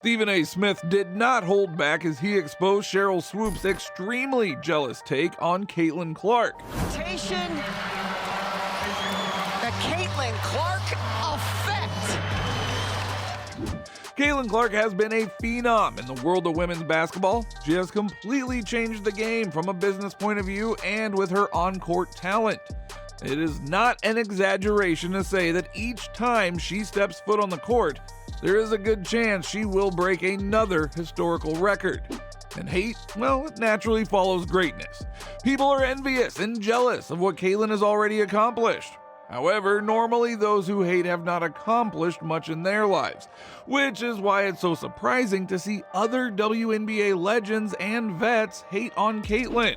Stephen A. Smith did not hold back as he exposed Sheryl Swoopes' extremely jealous take on Caitlin Clark. The Caitlin Clark effect. Caitlin Clark has been a phenom in the world of women's basketball. She has completely changed the game from a business point of view and with her on-court talent. It is not an exaggeration to say that each time she steps foot on the court, there is a good chance she will break another historical record. And hate, well, it naturally follows greatness. People are envious and jealous of what Caitlin has already accomplished. However, normally those who hate have not accomplished much in their lives, which is why it's so surprising to see other WNBA legends and vets hate on Caitlin.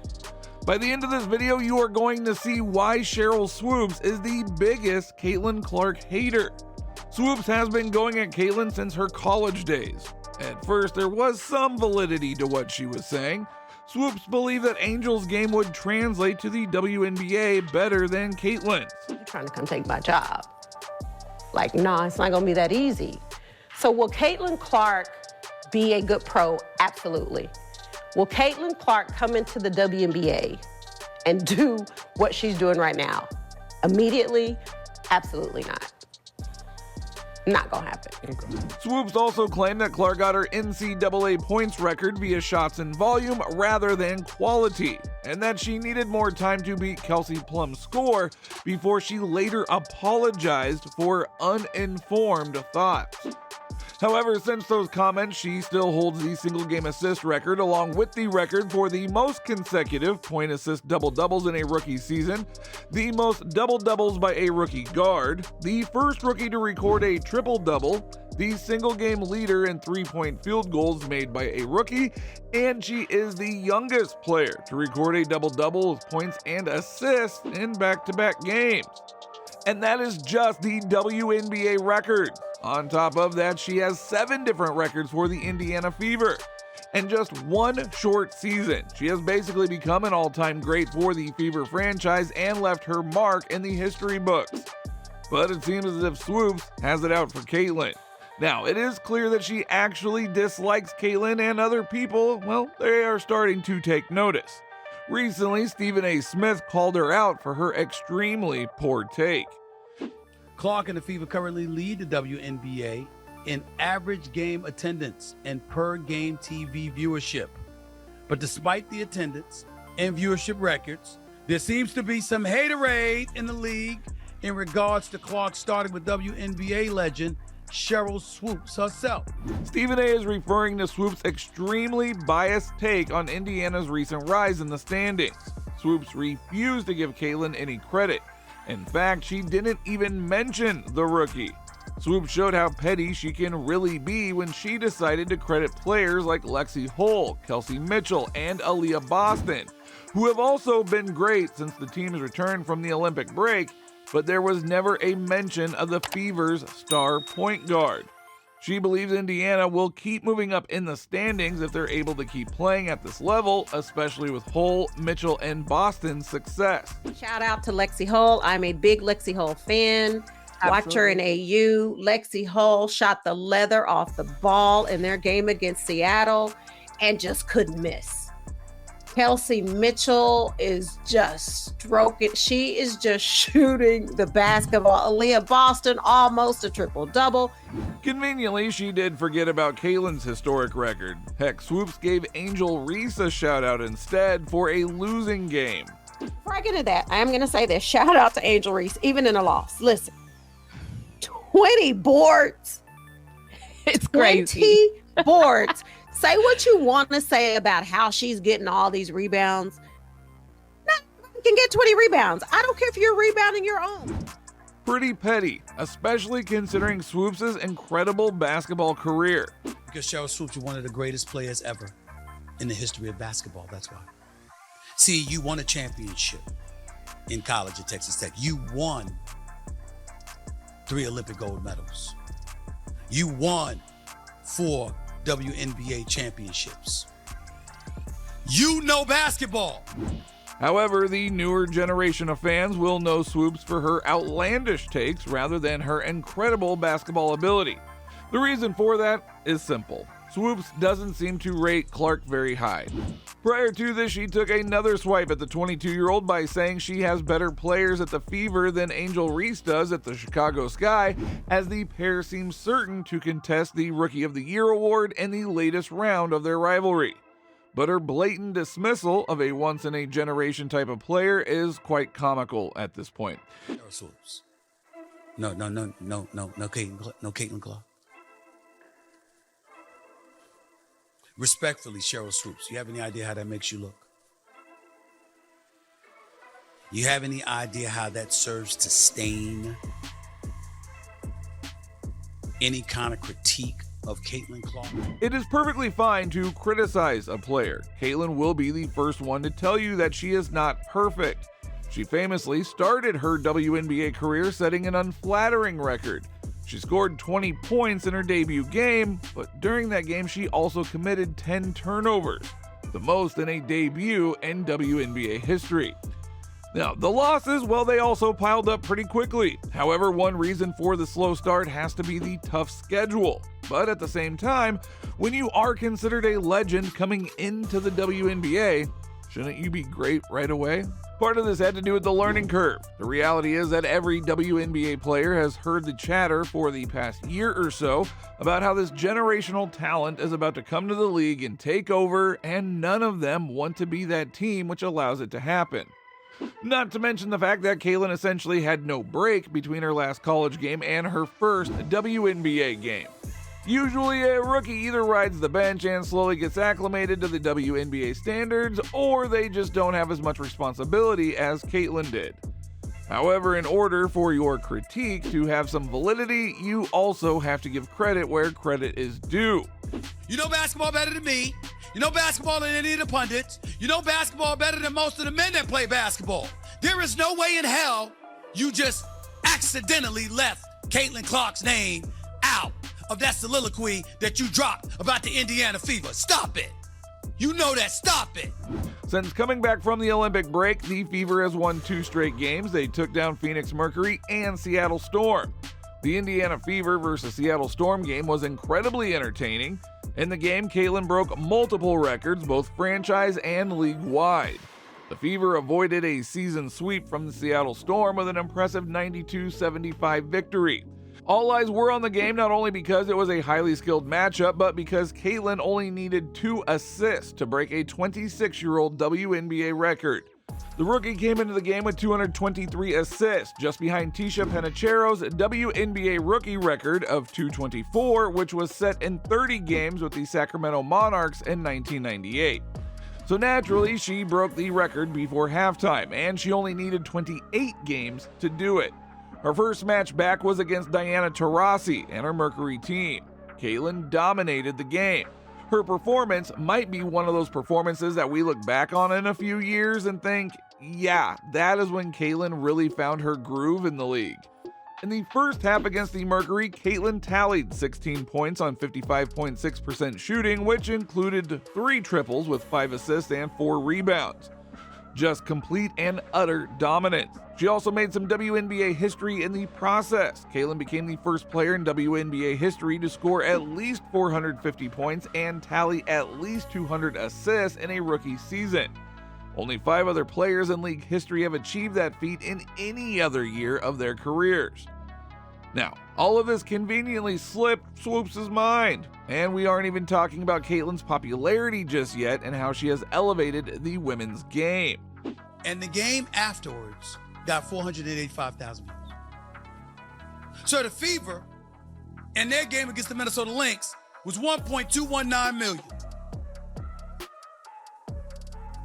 By the end of this video, you are going to see why Sheryl Swoopes is the biggest Caitlin Clark hater. Swoopes has been going at Caitlin since her college days. At first, there was some validity to what she was saying. Swoopes believed that Angel's game would translate to the WNBA better than Caitlin's. You're trying to come take my job. Like, no, it's not gonna be that easy. So will Caitlin Clark be a good pro? Absolutely. Will Caitlin Clark come into the WNBA and do what she's doing right now? Immediately? Absolutely not. Not gonna happen. Swoopes also claimed that Clark got her NCAA points record via shots and volume rather than quality, and that she needed more time to beat Kelsey Plum's score before she later apologized for uninformed thoughts. However, since those comments, she still holds the single game assist record along with the record for the most consecutive point assist double-doubles in a rookie season, the most double-doubles by a rookie guard, the first rookie to record a triple-double, the single game leader in three-point field goals made by a rookie, and she is the youngest player to record a double-double with points and assists in back-to-back games. And that is just the WNBA records. On top of that, she has 7 different records for the Indiana Fever. In just one short season, she has basically become an all-time great for the Fever franchise and left her mark in the history books. But it seems as if Swoopes has it out for Caitlin. Now, it is clear that she actually dislikes Caitlin, and other people, well, they are starting to take notice. Recently, Stephen A. Smith called her out for her extremely poor take. Clark and the Fever currently lead the WNBA in average game attendance and per game TV viewership. But despite the attendance and viewership records, there seems to be some haterade in the league in regards to Clark, starting with WNBA legend Sheryl Swoopes herself. Stephen A. is referring to Swoopes' extremely biased take on Indiana's recent rise in the standings. Swoopes refused to give Caitlin any credit. In fact, she didn't even mention the rookie. Swoopes showed how petty she can really be when she decided to credit players like Lexi Hull, Kelsey Mitchell, and Aaliyah Boston, who have also been great since the team's return from the Olympic break, but there was never a mention of the Fever's star point guard. She believes Indiana will keep moving up in the standings if they're able to keep playing at this level, especially with Hull, Mitchell, and Boston's success. Shout out to Lexi Hull. I'm a big Lexi Hull fan. Watch her in AU. Lexi Hull shot the leather off the ball in their game against Seattle and just couldn't miss. Kelsey Mitchell is just stroking. She is just shooting the basketball. Aaliyah Boston, almost a triple-double. Conveniently, she did forget about Caitlin's historic record. Heck, Swoopes gave Angel Reese a shout-out instead for a losing game. Before I get into that, I'm going to say this. Shout out to Angel Reese, even in a loss. Listen, 20 boards. It's crazy. 20 boards. Say what you want to say about how she's getting all these rebounds. You can get 20 rebounds. I don't care if you're rebounding your own. Pretty petty, especially considering Swoopes' incredible basketball career. Because Sheryl Swoopes is one of the greatest players ever in the history of basketball, that's why. See, you won a championship in college at Texas Tech. You won 3 Olympic gold medals. You won 4 WNBA championships. You know basketball. However, the newer generation of fans will know Swoopes for her outlandish takes rather than her incredible basketball ability. The reason for that is simple. Swoopes doesn't seem to rate Clark very high. Prior to this, she took another swipe at the 22-year-old by saying she has better players at the Fever than Angel Reese does at the Chicago Sky, as the pair seem certain to contest the Rookie of the Year award in the latest round of their rivalry. But her blatant dismissal of a once-in-a-generation type of player is quite comical at this point. Sheryl Swoopes. No, Caitlin Clark. Respectfully, Sheryl Swoopes, you have any idea how that makes you look? You have any idea how that serves to stain any kind of critique of Caitlin Clark? It is perfectly fine to criticize a player. Caitlin will be the first one to tell you that she is not perfect. She famously started her WNBA career setting an unflattering record. She scored 20 points in her debut game, but during that game she also committed 10 turnovers, the most in a debut in WNBA history. Now, the losses, well, they also piled up pretty quickly. However, one reason for the slow start has to be the tough schedule. But at the same time, when you are considered a legend coming into the WNBA, shouldn't you be great right away? Part of this had to do with the learning curve. The reality is that every WNBA player has heard the chatter for the past year or so about how this generational talent is about to come to the league and take over, and none of them want to be that team which allows it to happen. Not to mention the fact that Caitlin essentially had no break between her last college game and her first WNBA game. Usually a rookie either rides the bench and slowly gets acclimated to the WNBA standards, or they just don't have as much responsibility as Caitlin did. However, in order for your critique to have some validity, you also have to give credit where credit is due. You know basketball better than me. You know basketball than any of the pundits. You know basketball better than most of the men that play basketball. There is no way in hell you just accidentally left Caitlin Clark's name out of that soliloquy that you dropped about the Indiana Fever. Stop it. You know that. Stop it. Since coming back from the Olympic break, the Fever has won 2 straight games. They took down Phoenix Mercury and Seattle Storm. The Indiana Fever versus Seattle Storm game was incredibly entertaining. In the game, Caitlin broke multiple records, both franchise and league-wide. The Fever avoided a season sweep from the Seattle Storm with an impressive 92-75 victory. All eyes were on the game not only because it was a highly skilled matchup, but because Caitlin only needed 2 assists to break a 26-year-old WNBA record. The rookie came into the game with 223 assists, just behind Tisha Penicheiro's WNBA rookie record of 224, which was set in 30 games with the Sacramento Monarchs in 1998. So naturally, she broke the record before halftime, and she only needed 28 games to do it. Her first match back was against Diana Taurasi and her Mercury team. Caitlin dominated the game. Her performance might be one of those performances that we look back on in a few years and think, yeah, that is when Caitlin really found her groove in the league. In the first half against the Mercury, Caitlin tallied 16 points on 55.6% shooting, which included 3 triples with 5 assists and 4 rebounds. Just complete and utter dominance. She also made some WNBA history in the process. Caitlin became the first player in WNBA history to score at least 450 points and tally at least 200 assists in a rookie season. Only 5 other players in league history have achieved that feat in any other year of their careers. Now, all of this conveniently slipped Swoopes' mind, and we aren't even talking about Caitlin's popularity just yet and how she has elevated the women's game. And the game afterwards got 485,000 views. So the Fever in their game against the Minnesota Lynx was 1.219 million.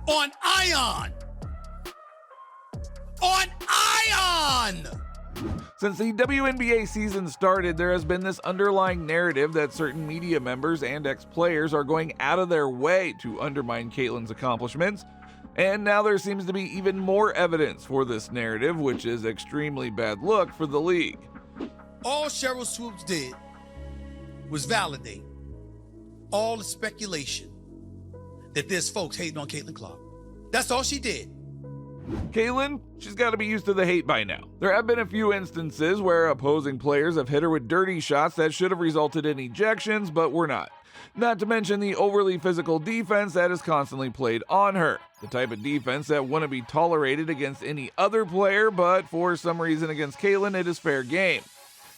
On Ion! On Ion! Since the WNBA season started, there has been this underlying narrative that certain media members and ex-players are going out of their way to undermine Caitlin's accomplishments, and now there seems to be even more evidence for this narrative, which is extremely bad luck for the league. All Sheryl Swoopes did was validate all the speculation that there's folks hating on Caitlin Clark. That's all she did. Caitlyn, she's got to be used to the hate by now. There have been a few instances where opposing players have hit her with dirty shots that should have resulted in ejections, but were not. Not to mention the overly physical defense that is constantly played on her. The type of defense that wouldn't be tolerated against any other player, but for some reason against Caitlyn, it is fair game.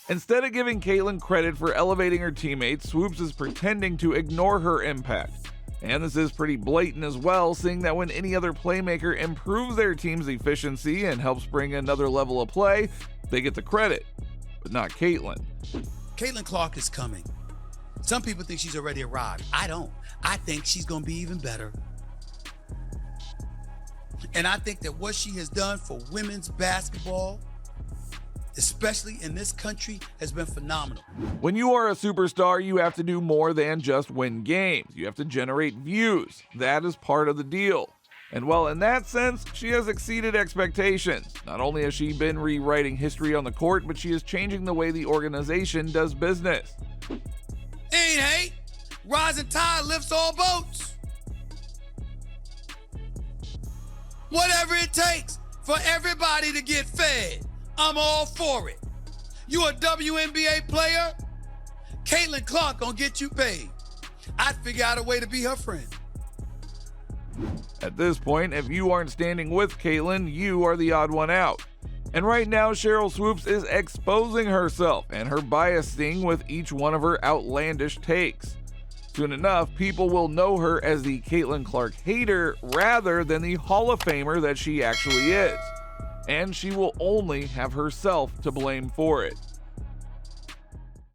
Instead of giving Caitlyn credit for elevating her teammates, Swoopes is pretending to ignore her impact. And this is pretty blatant as well, seeing that when any other playmaker improves their team's efficiency and helps bring another level of play, they get the credit, but not Caitlyn. Caitlin Clark is coming. Some people think she's already arrived. I don't. I think she's going to be even better. And I think that what she has done for women's basketball, especially in this country, has been phenomenal. When you are a superstar, you have to do more than just win games. You have to generate views. That is part of the deal. And well, in that sense, she has exceeded expectations. Not only has she been rewriting history on the court, but she is changing the way the organization does business. Ain't hate. Rising tide lifts all boats. Whatever it takes for everybody to get fed, I'm all for it. You a WNBA player? Caitlin Clark gonna get you paid. I'd figure out a way to be her friend. At this point, if you aren't standing with Caitlyn, you are the odd one out. And right now, Sheryl Swoopes is exposing herself and her biasing with each one of her outlandish takes. Soon enough, people will know her as the Caitlyn Clark hater rather than the Hall of Famer that she actually is. And she will only have herself to blame for it.